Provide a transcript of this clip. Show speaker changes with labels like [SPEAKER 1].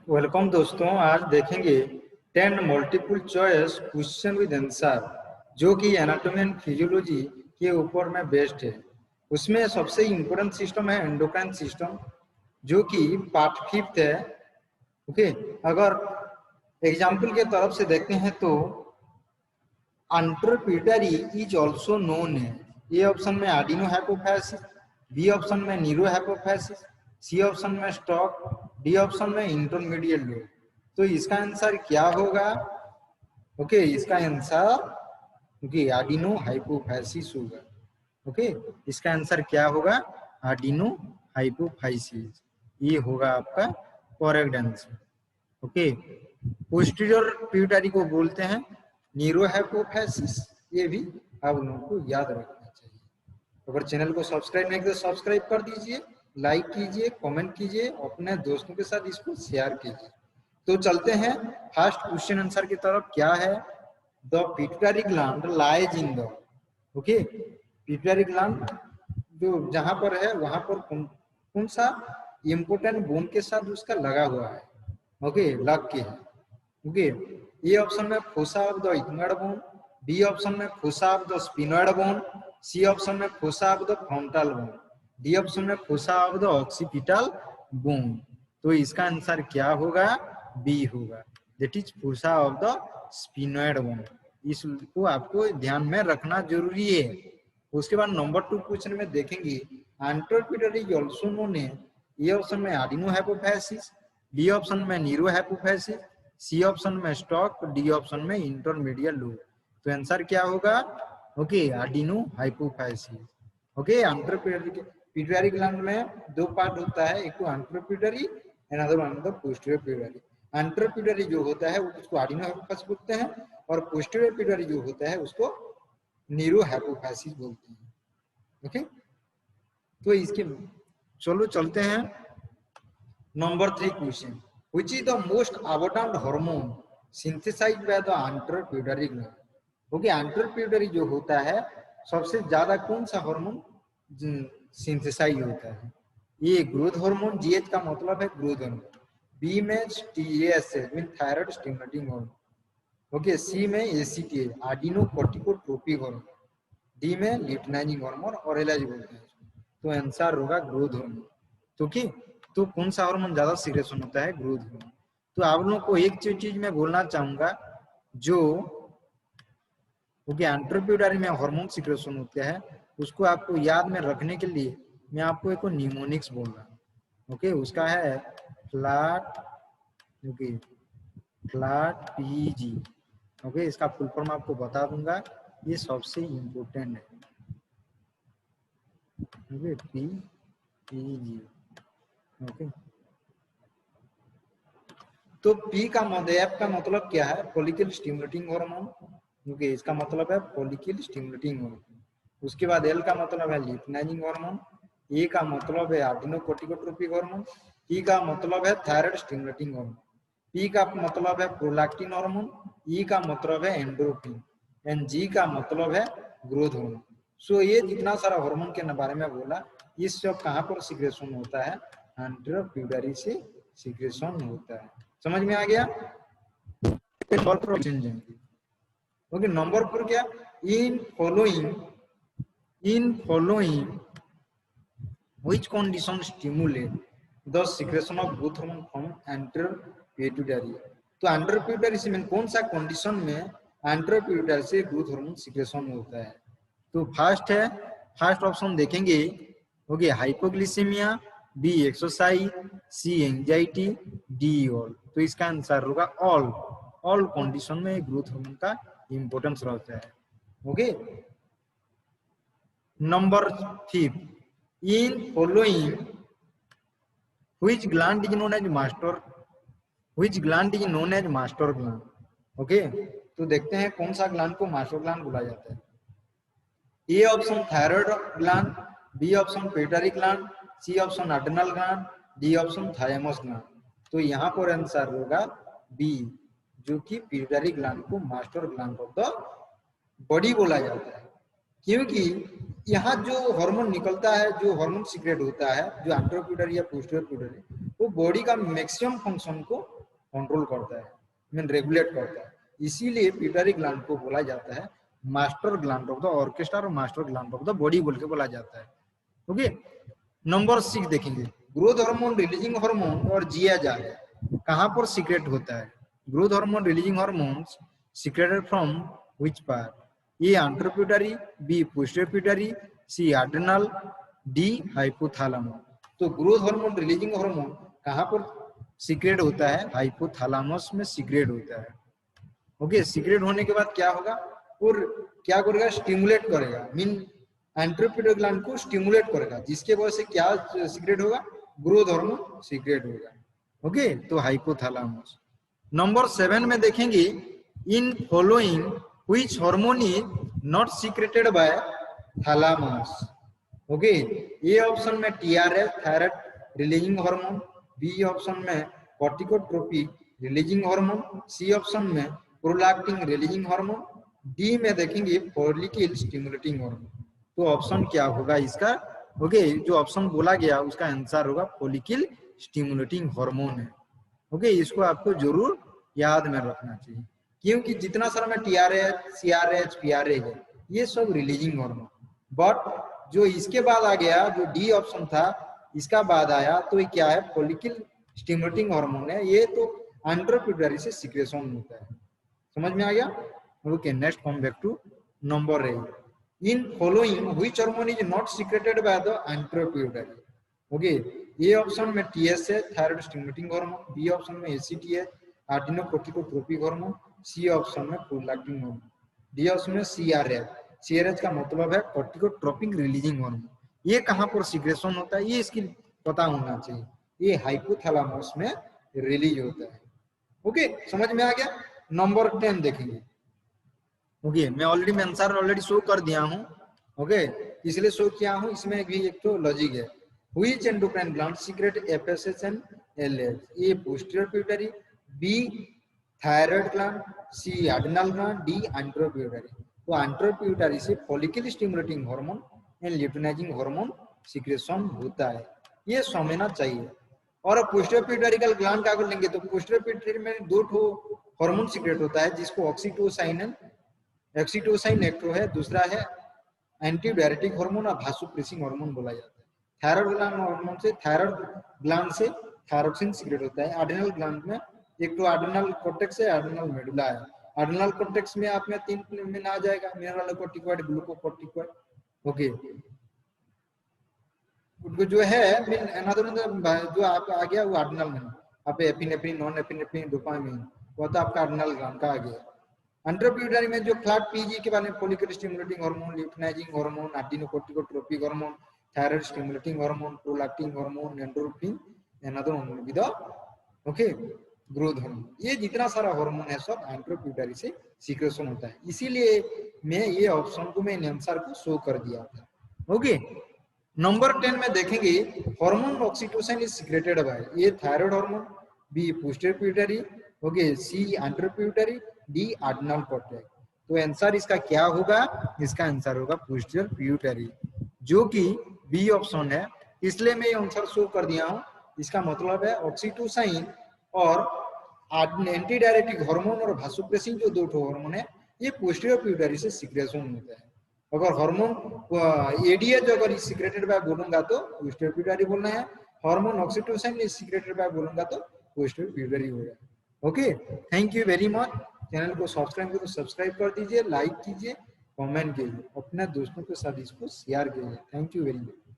[SPEAKER 1] Welcome दोस्तों, आज देखेंगे 10 multiple choice question with answer जो कि एनाटॉमी एंड फिजियोलॉजी के ऊपर में बेस्ड है। उसमें सबसे इम्पोर्टेंट सिस्टम है एंडोक्राइन सिस्टम जो कि पार्ट 5 है। ओके, अगर एग्जाम्पल के तरफ से देखते हैं तो अंटरपिटरी इज ऑल्सो नोन है। ए ऑप्शन में आर्डिनो हाइपोफाइसिस, बी ऑप्शन में नीरो हाइपोफाइसिस, सी ऑप्शन में स्टॉक, डी ऑप्शन में इंटरमीडिएट लोब। तो इसका आंसर क्या होगा? ओके, इसका आंसर आर्डिनो हाइपोफाइसिस होगा। ओके, इसका आंसर क्या होगा? आर्डिनो हाइपोफाइसिस, ये होगा आपका correct answer. Okay, posterior pituitary को बोलते हैं नीरो हाइपोफाइसिस, ये भी आप लोगों को याद रखना चाहिए। अगर चैनल को सब्सक्राइब नहीं किया तो सब्सक्राइब कर दीजिए, लाइक कीजिए, कमेंट कीजिए, अपने दोस्तों के साथ इसको शेयर कीजिए। तो चलते हैं फर्स्ट क्वेश्चन आंसर की तरफ। क्या है? The pituitary gland lies in the, okay, pituitary gland जो जहां पर है वहां पर कौन सा इंपोर्टेंट बोन के साथ उसका लगा हुआ है? ओके, लग के है। ओके, ए ऑप्शन में fossa of the ethmoid bone, B option में fossa of the sphenoid bone, C option में fossa of the frontal bone, D option में fossa of the occipital bone. तो इसका आंसर क्या होगा? बी होगा, that is fossa of the sphenoid bone. इसको आपको ध्यान में रखना जरूरी है। उसके बाद नंबर 2 क्वेश्चन में देखेंगे एंटरपिटरी इज आल्सो नोन है। ए ऑप्शन में आर्डिनो हाइपोफाइसिस, बी ऑप्शन में नीरो हाइपोफाइसिस, सी ऑप्शन में स्टॉक, डी ऑप्शन में इंटरमीडिएट लोब। तो आंसर क्या होगा? Okay, adenohypophysis. Okay, pituitary gland में दो पार्ट होता है, एक तो anterior pituitary and other one the posterior pituitary. Anterior pituitary जो होता है उसको आर्डिनो हाइपोफाइसिस बोलते हैं और पोस्टीरियर पिट्यूटरी जो होता है उसको नीरो हाइपोफाइसिस बोलते हैं। ओके, तो इसके चलो चलते हैं number 3 question, which is the most abundant hormone synthesized by the anterpituitary gland। Okay, anterior pituitary जो होता है सबसे ज्यादा कौन सा हार्मोन सिंथेसाइज होता है? ए ग्रोथ हार्मोन, जीएच का मतलब है ग्रोथ हार्मोन, बी में TSH mean thyroid stimulating hormone, okay, C में ACTH adrenocorticotropic hormone, D में ल्यूटिनाइजिंग हार्मोन और एलएच बोलते हैं। तो आंसर होगा ग्रोथ हार्मोन। तो क्या तो कौन सा हार्मोन ज्यादा सीक्रेशन होता है? Growth hormone. तो आप लोगों को एक चीज मैं बोलना चाहूंगा, जो एंटरपिट्यूटरी में हार्मोन सीक्रेशन होता है उसको आपको याद में रखने के लिए मैं आपको एक न्यूमोनिक्स बोल रहा हूँ। ओके, उसका है flat, okay, flat PG. Okay, इसका फुल फॉर्म आपको बता दूंगा, ये सबसे इम्पोर्टेंट है। Okay, PG. ओके, तो पी का एफ का मतलब क्या है? Follicle stimulating hormone. ओके, इसका मतलब है फॉलिकल स्टिमुलेटिंग हार्मोन। उसके बाद एल का मतलब है ल्यूटिनाइजिंग हार्मोन, ए का मतलब है आर्डिनो कोर्टिकोट्रोपिक हार्मोन, टी का मतलब है थायराइड स्टिमुलेटिंग हार्मोन, पी का मतलब है प्रोलैक्टिन हार्मोन, ई का मतलब है एंडोर्फिन एंड जी का मतलब है ग्रोथ हार्मोन। सो ये जितना सारा हार्मोन के बारे में बोला, इस सब कहाँ पर सीक्रेशन होता है? एंटरपिट्यूटरी से सीक्रेशन होता है। समझ में आ गया? ओके, नंबर 4 क्या? In following which condition stimulate the secretion of growth hormone from anterior pituitary. तो एंटरपिट्यूटरी से में कौन सा कंडीशन में एंटरपिट्यूटरी से ग्रोथ हार्मोन सीक्रेशन होता है? तो फर्स्ट ऑप्शन देखेंगे, okay, hypoglycaemia, B exercise, C anxiety, D all. तो इसका आंसर होगा ऑल कंडीशन में ग्रोथ हार्मोन का इंपॉर्टेंस रहता है। Okay, number 5, in following which gland is known as master gland. Okay, तो देखते हैं कौन सा ग्लैंड को मास्टर ग्लैंड बोला जाता है। A option thyroid gland, B option pituitary gland, C option adrenal gland, D option thymus gland. तो यहाँ पर आंसर होगा बी, जो कि पिट्यूटरी ग्लैंड को master gland of the body बोला जाता है, क्योंकि यहाँ जो हार्मोन निकलता है, जो हार्मोन सीक्रेट होता है, जो एंटरपिट्यूटरी या पोस्टीरियर पिट्यूटरी, वो बॉडी का मैक्सिमम फंक्शन को कंट्रोल करता है, मीन रेगुलेट करता है। इसीलिए पिट्यूटरी ग्लैंड को बोला जाता है master gland of the orchestra और master gland of the body बोल के बोला जाता है। ओके, नंबर 6 देखेंगे, ग्रोथ हार्मोन रिलीजिंग हार्मोन और GHR कहां पर सीक्रेट होता है? Growth hormone releasing hormones secreted from which part? A anterior pituitary, B posterior pituitary, C adrenal, D hypothalamus. तो ग्रोथ हार्मोन रिलीजिंग हार्मोन कहां पर सीक्रेट होता है? हाइपोथैलेमस में सीक्रेट होता है। ओके, सीक्रेट होने के बाद क्या होगा और क्या करेगा? स्टिमुलेट करेगा, मीन एंटेरोपिट्यूटरी ग्लैंड को स्टिमुलेट करेगा, जिसके वजह से क्या सीक्रेट होगा? ग्रोथ हार्मोन सीक्रेट होगा। ओके, तो हाइपोथैलेमस। नंबर 7 में देखेंगे, in following which hormone is not secreted by thalamus? Okay, A option में TRH thyroid releasing hormone, B option में corticotropic releasing hormone, C option में प्रोलैक्टिन रिलीजिंग हार्मोन, डी में देखेंगे follicle stimulating hormone. तो option क्या होगा इसका? Okay, जो ऑप्शन बोला गया उसका आंसर होगा फॉलिकल स्टिमुलेटिंग हार्मोन है। ओके, इसको आपको जरूर याद में रखना चाहिए, क्योंकि जितना सारा में TRH, CRH, PRH है, ये सब रिलीजिंग हार्मोन, बट जो इसके बाद आ गया, जो डी ऑप्शन था इसका बाद आया, तो ये क्या है? फॉलिकल स्टिमुलेटिंग हार्मोन है। ये तो एंटेरोपिट्यूटरी से सीक्रेशन होता है। समझ में आ गया? Okay, next come back to number 8, in following which hormone is not secreted by the anterior pituitary? Okay, A option में TSH thyroid stimulating hormone, B option में ACTH adrenocorticotropic hormone, C option में prolactin hormone, D option में CRH। CRH का मतलब है कोर्टिकोट्रोपिक releasing hormone. ये कहां पर सीक्रेशन होता है? ये इसकी पता होना चाहिए। ये हाइपोथैलेमस में रिलीज होता है। ओके, समझ में आ गया? नंबर 10 देखेंगे। ओके, मैं ऑलरेडी आंसर ऑलरेडी शो कर दिया हूं। ओके, इसलिए शो किया हूं, इसमें भी एक तो लॉजिक है। Which endocrine gland secrete FSH and LH? A posterior pituitary, B thyroid gland, C adrenal gland, D anterior pituitary. तो एंटेरोपिट्यूटरी से follicle stimulating hormone and luteinizing hormone secretion होता है, ये समझना चाहिए। और पोस्टीरियर पिट्यूटरी ग्लैंड का अगर लेंगे तो पोस्टीरियर पिट्यूटरी में दो ठो हार्मोन सीक्रेट होता है, जिसको ऑक्सीटोसिन एक तो है, दूसरा है एंटी डायरेटिक हार्मोन और भासोप्रेसिंग हार्मोन बोला जाता है। थायराइड ग्लैंड हार्मोन से थायराइड ग्लैंड से थायरोक्सिन सीक्रेट होता है। एड्रिनल ग्लैंड में एक तो एड्रिनल कॉर्टेक्स है, एड्रिनल मेडुला है। एड्रिनल कॉर्टेक्स में आप में 3 में आ जाएगा, मिनरलोकोर्टिकॉइड, ग्लूकोकोर्टिकॉइड। ओके, जो है जो आप आ गया वो एड्रिनल में, आप एपिनेफ्रिन, नॉन एपिनेफ्रिन, डोपामाइन, वो तो आपका एड्रिनल ग्लैंड का आ गया। एंटेरोपिट्यूटरी में जो फ्लैट PG के बारे में follicle stimulating hormone, luteinizing hormone, adrenocorticotropic hormone, thyroid stimulating hormone, prolactin hormone, endorphin, another one with okay growth hormone. ये जितना सारा हार्मोन है सब एंटेरोपिट्यूटरी से सीक्रेशन होता है। इसीलिए मैं ये ऑप्शन को, मैं आंसर को शो कर दिया था। ओके, नंबर 10 में देखेंगे, hormone oxytocin is secreted by A thyroid hormone, B posterior pituitary, okay, C anterior pituitary, D adrenal cortex. तो आंसर इसका क्या होगा? इसका आंसर होगा पोस्टीरियर पिट्यूटरी, जो कि बी ऑप्शन है। इसलिए मैं आंसर शो कर दिया हूं। इसका मतलब है ऑक्सीटोसिन और एंटी डायरेटिक हार्मोन और भासोप्रेसिन जो दो हार्मोन है, ये पोस्टीरियर पिट्यूटरी से सीक्रेशन होता है। अगर हार्मोन ADH अगर सीक्रेटेड बाय बोलूंगा तो पोस्टीरियर पिट्यूटरी बोलना है, hormone oxytocin is secreted bye बोलूंगा तो पोस्टीरियर पिट्यूटरी होगा। Okay, thank you very much. Channel को सब्सक्राइब करो, सब्सक्राइब कर दीजिए, लाइक कीजिए, कमेंट कीजिए, अपने दोस्तों के साथ इसको शेयर कीजिए। Thank you very much.